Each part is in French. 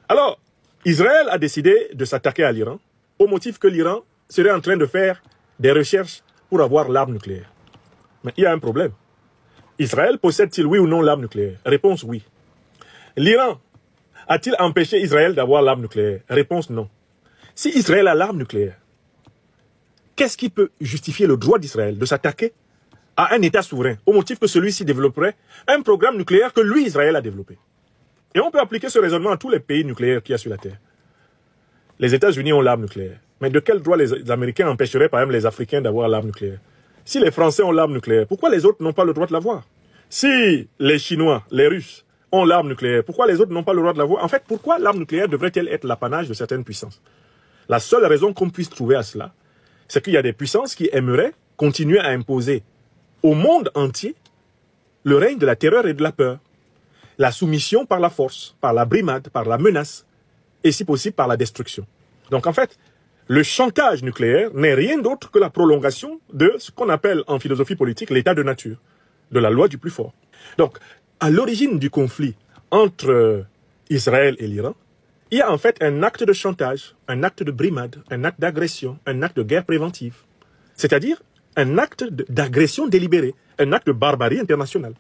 Alors, Israël a décidé de s'attaquer à l'Iran au motif que l'Iran serait en train de faire des recherches pour avoir l'arme nucléaire. Mais il y a un problème. Israël possède-t-il oui ou non l'arme nucléaire? Réponse oui. L'Iran a-t-il empêché Israël d'avoir l'arme nucléaire? Réponse non. Si Israël a l'arme nucléaire, qu'est-ce qui peut justifier le droit d'Israël de s'attaquer à un État souverain au motif que celui-ci développerait un programme nucléaire que lui, Israël, a développé? Et on peut appliquer ce raisonnement à tous les pays nucléaires qu'il y a sur la Terre. Les États-Unis ont l'arme nucléaire. Mais de quel droit les Américains empêcheraient par exemple les Africains d'avoir l'arme nucléaire? Si les Français ont l'arme nucléaire, pourquoi les autres n'ont pas le droit de l'avoir? Si les Chinois, les Russes ont l'arme nucléaire, pourquoi les autres n'ont pas le droit de l'avoir? En fait, pourquoi l'arme nucléaire devrait-elle être l'apanage de certaines puissances? La seule raison qu'on puisse trouver à cela, c'est qu'il y a des puissances qui aimeraient continuer à imposer au monde entier le règne de la terreur et de la peur. La soumission par la force, par la brimade, par la menace, et si possible par la destruction. Donc en fait, le chantage nucléaire n'est rien d'autre que la prolongation de ce qu'on appelle en philosophie politique l'état de nature, de la loi du plus fort. Donc, à l'origine du conflit entre Israël et l'Iran, il y a en fait un acte de chantage, un acte de brimade, un acte d'agression, un acte de guerre préventive. C'est-à-dire un acte d'agression délibérée, un acte de barbarie internationale.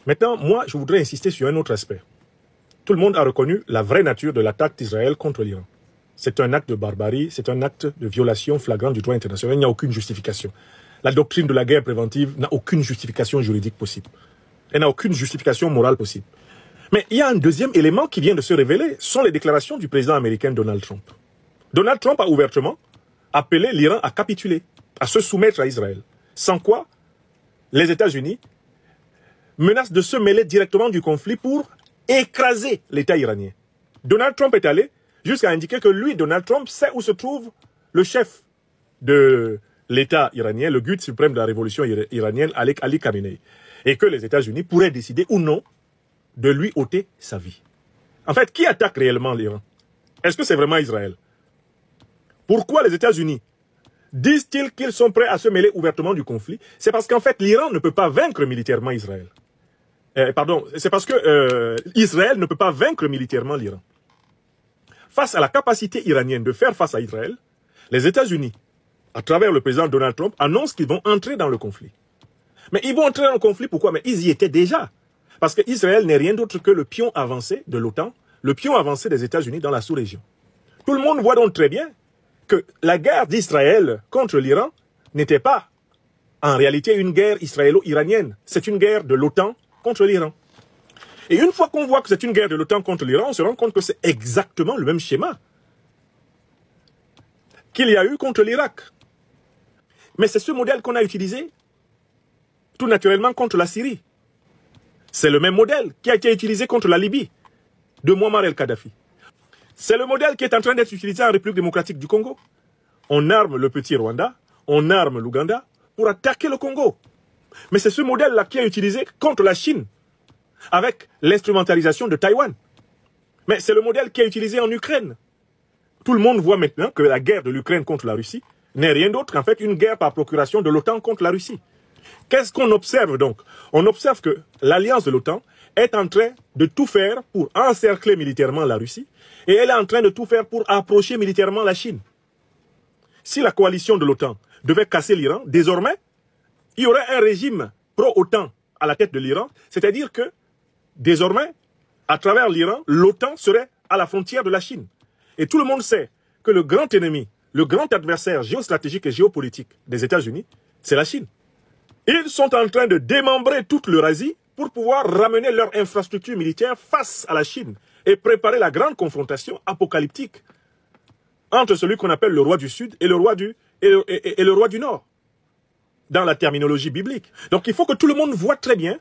Maintenant, moi, je voudrais insister sur un autre aspect. Tout le monde a reconnu la vraie nature de l'attaque d'Israël contre l'Iran. C'est un acte de barbarie, c'est un acte de violation flagrante du droit international. Il n'y a aucune justification. La doctrine de la guerre préventive n'a aucune justification juridique possible. Elle n'a aucune justification morale possible. Mais il y a un deuxième élément qui vient de se révéler, ce sont les déclarations du président américain Donald Trump. Donald Trump a ouvertement appelé l'Iran à capituler, à se soumettre à Israël. Sans quoi, les États-Unis menacent de se mêler directement du conflit pour écraser l'État iranien. Donald Trump est allé jusqu'à indiquer que lui, Donald Trump, sait où se trouve le chef de l'État iranien, le guide suprême de la révolution iranienne, Ali Khamenei, et que les États-Unis pourraient décider ou non de lui ôter sa vie. En fait, qui attaque réellement l'Iran? Est-ce que c'est vraiment Israël? Pourquoi les États-Unis disent-ils qu'ils sont prêts à se mêler ouvertement du conflit? C'est parce qu'en fait, l'Iran ne peut pas vaincre militairement Israël. C'est parce que Israël ne peut pas vaincre militairement l'Iran. Face à la capacité iranienne de faire face à Israël, les États-Unis, à travers le président Donald Trump, annoncent qu'ils vont entrer dans le conflit. Mais ils vont entrer dans le conflit, pourquoi? Mais ils y étaient déjà. Parce qu'Israël n'est rien d'autre que le pion avancé de l'OTAN, le pion avancé des États-Unis dans la sous-région. Tout le monde voit donc très bien que la guerre d'Israël contre l'Iran n'était pas en réalité une guerre israélo-iranienne. C'est une guerre de l'OTAN contre l'Iran. Et une fois qu'on voit que c'est une guerre de l'OTAN contre l'Iran, on se rend compte que c'est exactement le même schéma qu'il y a eu contre l'Irak. Mais c'est ce modèle qu'on a utilisé tout naturellement contre la Syrie. C'est le même modèle qui a été utilisé contre la Libye de Muammar el-Kadhafi. C'est le modèle qui est en train d'être utilisé en République démocratique du Congo. On arme le petit Rwanda, on arme l'Ouganda pour attaquer le Congo. Mais c'est ce modèle-là qui est utilisé contre la Chine avec l'instrumentalisation de Taïwan. Mais c'est le modèle qui est utilisé en Ukraine. Tout le monde voit maintenant que la guerre de l'Ukraine contre la Russie n'est rien d'autre qu'en fait une guerre par procuration de l'OTAN contre la Russie. Qu'est-ce qu'on observe donc? On observe que l'alliance de l'OTAN est en train de tout faire pour encercler militairement la Russie et elle est en train de tout faire pour approcher militairement la Chine. Si la coalition de l'OTAN devait casser l'Iran, désormais, il y aurait un régime pro-OTAN à la tête de l'Iran, c'est-à-dire que désormais, à travers l'Iran, l'OTAN serait à la frontière de la Chine. Et tout le monde sait que le grand ennemi, le grand adversaire géostratégique et géopolitique des États-Unis, c'est la Chine. Ils sont en train de démembrer toute l'Eurasie pour pouvoir ramener leur infrastructure militaire face à la Chine et préparer la grande confrontation apocalyptique entre celui qu'on appelle le roi du Sud et le roi du Nord, dans la terminologie biblique. Donc il faut que tout le monde voit très bien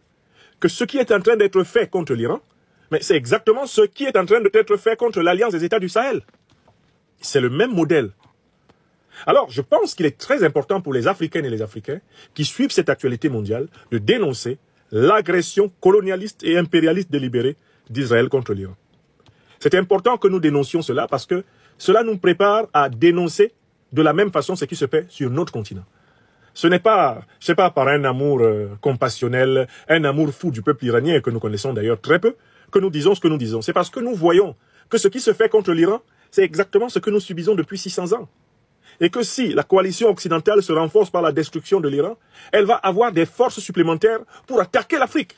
que ce qui est en train d'être fait contre l'Iran, mais c'est exactement ce qui est en train d'être fait contre l'Alliance des États du Sahel. C'est le même modèle. Alors, je pense qu'il est très important pour les Africaines et les Africains qui suivent cette actualité mondiale de dénoncer l'agression colonialiste et impérialiste délibérée d'Israël contre l'Iran. C'est important que nous dénoncions cela parce que cela nous prépare à dénoncer de la même façon ce qui se fait sur notre continent. Ce n'est pas, par un amour compassionnel, un amour fou du peuple iranien que nous connaissons d'ailleurs très peu, que nous disons ce que nous disons. C'est parce que nous voyons que ce qui se fait contre l'Iran, c'est exactement ce que nous subissons depuis 600 ans. Et que si la coalition occidentale se renforce par la destruction de l'Iran, elle va avoir des forces supplémentaires pour attaquer l'Afrique.